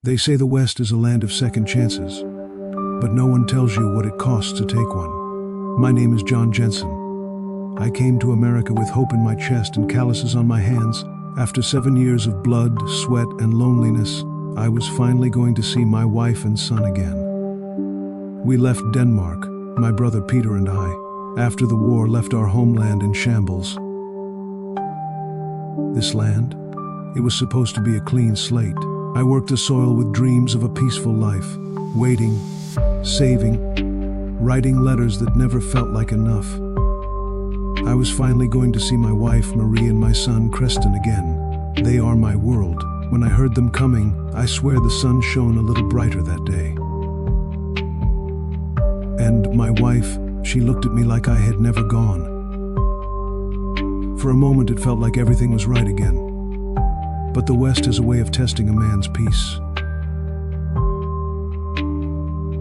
They say the West is a land of second chances, but no one tells you what it costs to take one. My name is John Jensen. I came to America with hope in my chest and calluses on my hands. After 7 years of blood, sweat, and loneliness, I was finally going to see my wife and son again. We left Denmark, my brother Peter and I, after the war left our homeland in shambles. This land? It was supposed to be a clean slate. I worked the soil with dreams of a peaceful life, waiting, saving, writing letters that never felt like enough. I was finally going to see my wife, Marie, and my son, Creston, again. They are my world. When I heard them coming, I swear the sun shone a little brighter that day. And my wife, she looked at me like I had never gone. For a moment it felt like everything was right again. But the West has a way of testing a man's peace.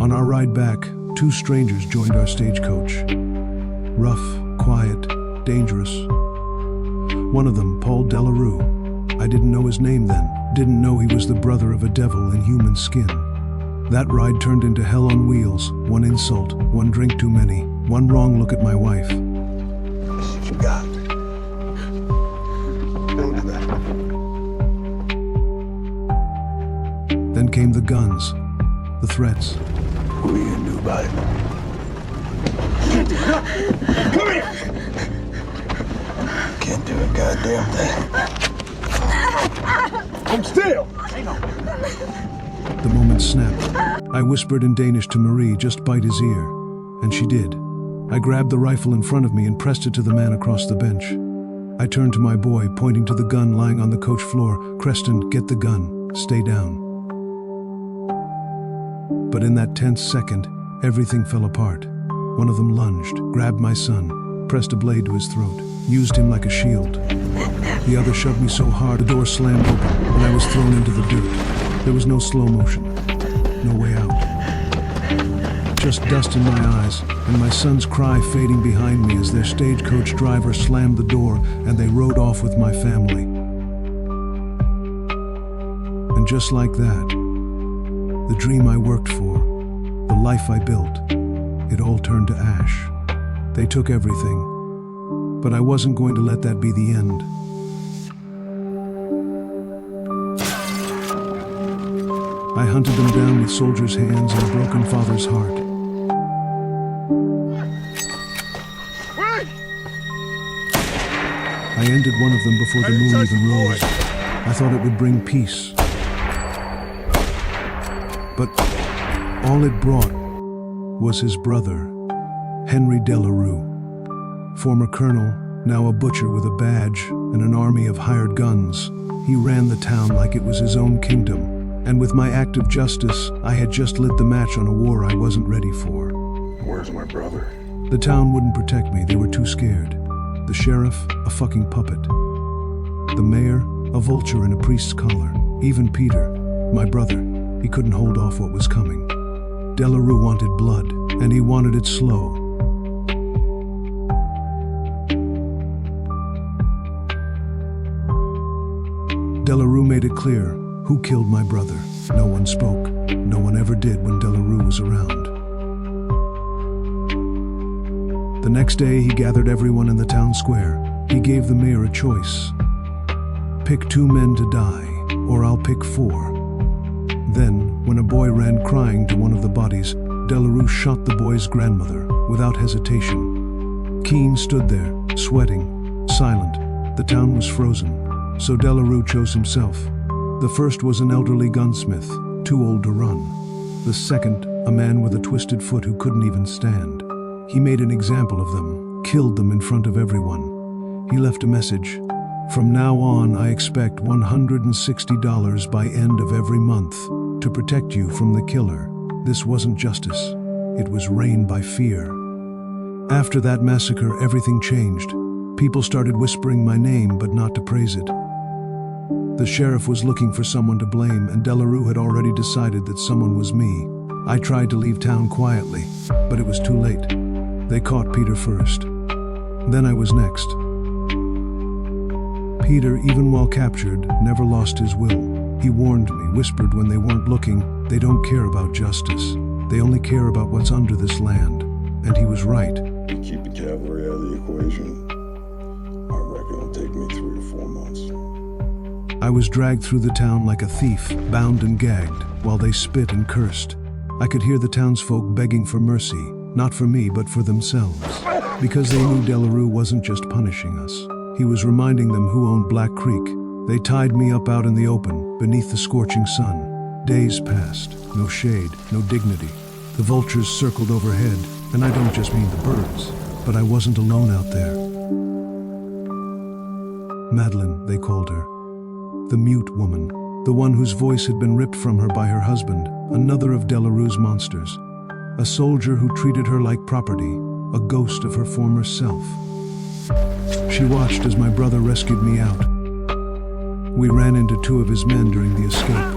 On our ride back, 2 strangers joined our stagecoach. Rough, quiet, dangerous. One of them, Paul Delarue. I didn't know his name then, didn't know he was the brother of a devil in human skin. That ride turned into hell on wheels. 1 insult, 1 drink too many, 1 wrong look at my wife. This is what you got. Don't do that. Then came the guns, the threats. What are you gonna do about it? Can't do it. Come here! Can't do a goddamn thing. I'm still! The moment snapped. I whispered in Danish to Marie, "Just bite his ear." And she did. I grabbed the rifle in front of me and pressed it to the man across the bench. I turned to my boy, pointing to the gun lying on the coach floor. "Creston, get the gun. Stay down." But in that tense second, everything fell apart. One of them lunged, grabbed my son, pressed a blade to his throat, used him like a shield. The other shoved me so hard the door slammed open, and I was thrown into the dirt. There was no slow motion, no way out. Just dust in my eyes, and my son's cry fading behind me as their stagecoach driver slammed the door and they rode off with my family. And just like that, the dream I worked for, the life I built, it all turned to ash. They took everything, but I wasn't going to let that be the end. I hunted them down with soldiers' hands and a broken father's heart. I ended one of them before the moon even rose. I thought it would bring peace. But all it brought was his brother, Henry Delarue. Former colonel, now a butcher with a badge and an army of hired guns. He ran the town like it was his own kingdom. And with my act of justice, I had just lit the match on a war I wasn't ready for. Where's my brother? The town wouldn't protect me, they were too scared. The sheriff, a fucking puppet. The mayor, a vulture in a priest's collar. Even Peter, my brother, he couldn't hold off what was coming. Delarue wanted blood, and he wanted it slow. Delarue made it clear who killed my brother. No one spoke. No one ever did when Delarue was around. The next day, he gathered everyone in the town square. He gave the mayor a choice. Pick 2 men to die, or I'll pick 4. Then, when a boy ran crying to one of the bodies, Delarue shot the boy's grandmother without hesitation. Keene stood there, sweating, silent. The town was frozen, so Delarue chose himself. The first was an elderly gunsmith, too old to run. The second, a man with a twisted foot who couldn't even stand. He made an example of them, killed them in front of everyone. He left a message. "From now on, I expect $160 by end of every month to protect you from the killer." This wasn't justice. It was reign by fear. After that massacre, everything changed. People started whispering my name, but not to praise it. The sheriff was looking for someone to blame, and Delarue had already decided that someone was me. I tried to leave town quietly, but it was too late. They caught Peter first. Then I was next. Peter, even while captured, never lost his will. He warned me, whispered when they weren't looking, they don't care about justice. They only care about what's under this land. And he was right. You keep the cavalry out of the equation, I reckon it'll take me 3 to 4 months. I was dragged through the town like a thief, bound and gagged, while they spit and cursed. I could hear the townsfolk begging for mercy, not for me, but for themselves. Because they knew Delarue wasn't just punishing us. He was reminding them who owned Black Creek. They tied me up out in the open, beneath the scorching sun. Days passed, no shade, no dignity. The vultures circled overhead, and I don't just mean the birds, but I wasn't alone out there. Madeline, they called her. The mute woman, the one whose voice had been ripped from her by her husband, another of Delarue's monsters. A soldier who treated her like property, a ghost of her former self. She watched as my brother rescued me out. We ran into 2 of his men during the escape.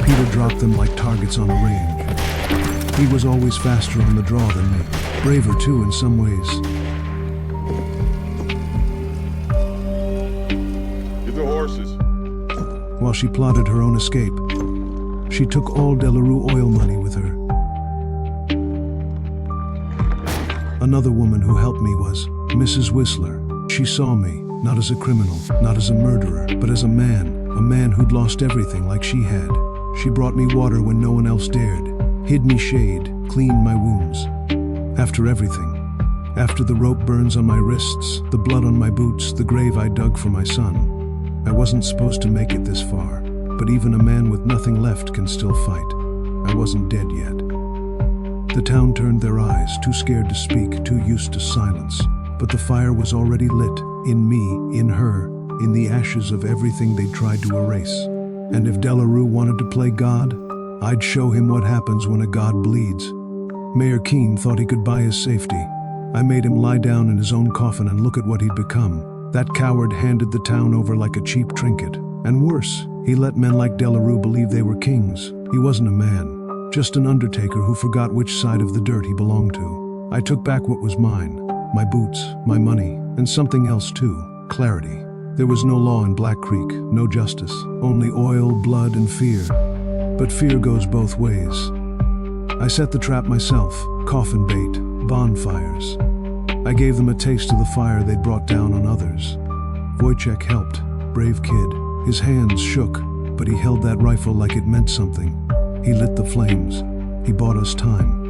Peter dropped them like targets on a range. He was always faster on the draw than me, braver too in some ways. Get the horses. While she plotted her own escape, she took all Delarue oil money with her. Another woman who helped me was Mrs. Whistler. She saw me, not as a criminal, not as a murderer, but as a man who'd lost everything like she had. She brought me water when no one else dared, hid me shade, cleaned my wounds. After everything, after the rope burns on my wrists, the blood on my boots, the grave I dug for my son, I wasn't supposed to make it this far, but even a man with nothing left can still fight. I wasn't dead yet. The town turned their eyes, too scared to speak, too used to silence. But the fire was already lit, in me, in her, in the ashes of everything they'd tried to erase. And if Delarue wanted to play God, I'd show him what happens when a god bleeds. Mayor Keene thought he could buy his safety. I made him lie down in his own coffin and look at what he'd become. That coward handed the town over like a cheap trinket. And worse, he let men like Delarue believe they were kings. He wasn't a man, just an undertaker who forgot which side of the dirt he belonged to. I took back what was mine. My boots, my money, and something else too, clarity. There was no law in Black Creek, no justice, only oil, blood, and fear. But fear goes both ways. I set the trap myself, coffin bait, bonfires. I gave them a taste of the fire they'd brought down on others. Wojciech helped, brave kid. His hands shook, but he held that rifle like it meant something. He lit the flames. He bought us time.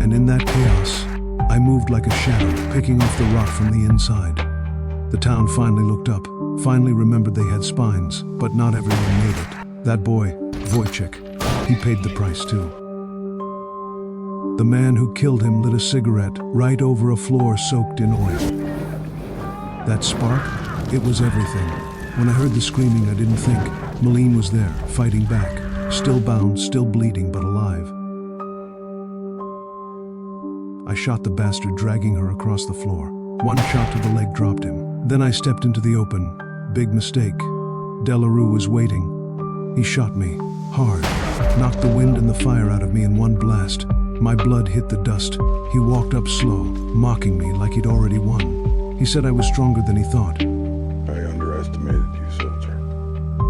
And in that chaos, I moved like a shadow, picking off the rot from the inside. The town finally looked up, finally remembered they had spines, but not everyone made it. That boy, Wojciech, he paid the price too. The man who killed him lit a cigarette right over a floor soaked in oil. That spark, it was everything. When I heard the screaming, I didn't think. Malene was there, fighting back, still bound, still bleeding, but alive. I shot the bastard, dragging her across the floor. One shot to the leg dropped him. Then I stepped into the open. Big mistake. Delarue was waiting. He shot me, hard, knocked the wind and the fire out of me in one blast. My blood hit the dust. He walked up slow, mocking me like he'd already won. He said I was stronger than he thought. I underestimated you, soldier.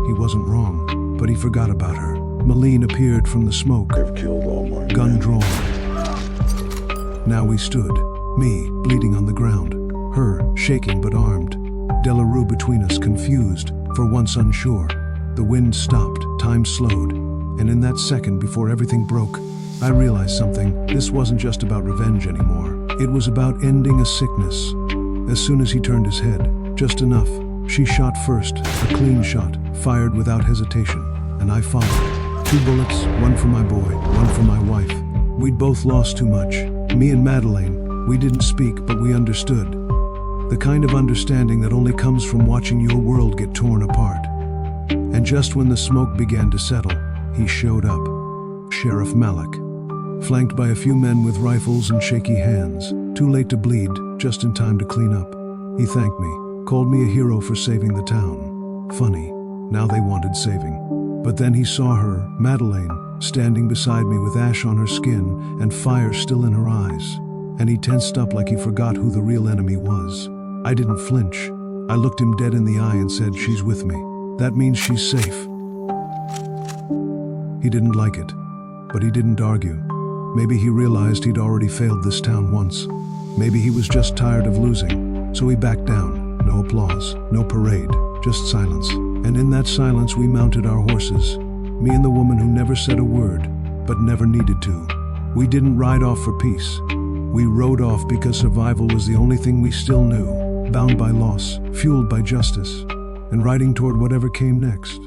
He wasn't wrong, but he forgot about her. Malene appeared from the smoke, I've killed all my gun men. drawn. Now we stood, me bleeding on the ground, her shaking but armed. Delarue between us, confused, for once unsure. The wind stopped, time slowed, and in that second before everything broke, I realized something. This wasn't just about revenge anymore. It was about ending a sickness. As soon as he turned his head, just enough, she shot first, a clean shot, fired without hesitation, and I followed. 2 bullets, one for my boy, one for my wife. We'd both lost too much. Me and Madeleine, we didn't speak, but we understood. The kind of understanding that only comes from watching your world get torn apart. And just when the smoke began to settle, he showed up. Sheriff Malik, flanked by a few men with rifles and shaky hands. Too late to bleed, just in time to clean up. He thanked me, called me a hero for saving the town. Funny, now they wanted saving. But then he saw her, Madeleine, standing beside me with ash on her skin and fire still in her eyes. And he tensed up like he forgot who the real enemy was. I didn't flinch. I looked him dead in the eye and said, "She's with me. That means she's safe." He didn't like it, but he didn't argue. Maybe he realized he'd already failed this town once. Maybe he was just tired of losing, so he backed down. No applause, no parade, just silence. And in that silence we mounted our horses, me and the woman who never said a word, but never needed to. We didn't ride off for peace. We rode off because survival was the only thing we still knew, bound by loss, fueled by justice, and riding toward whatever came next.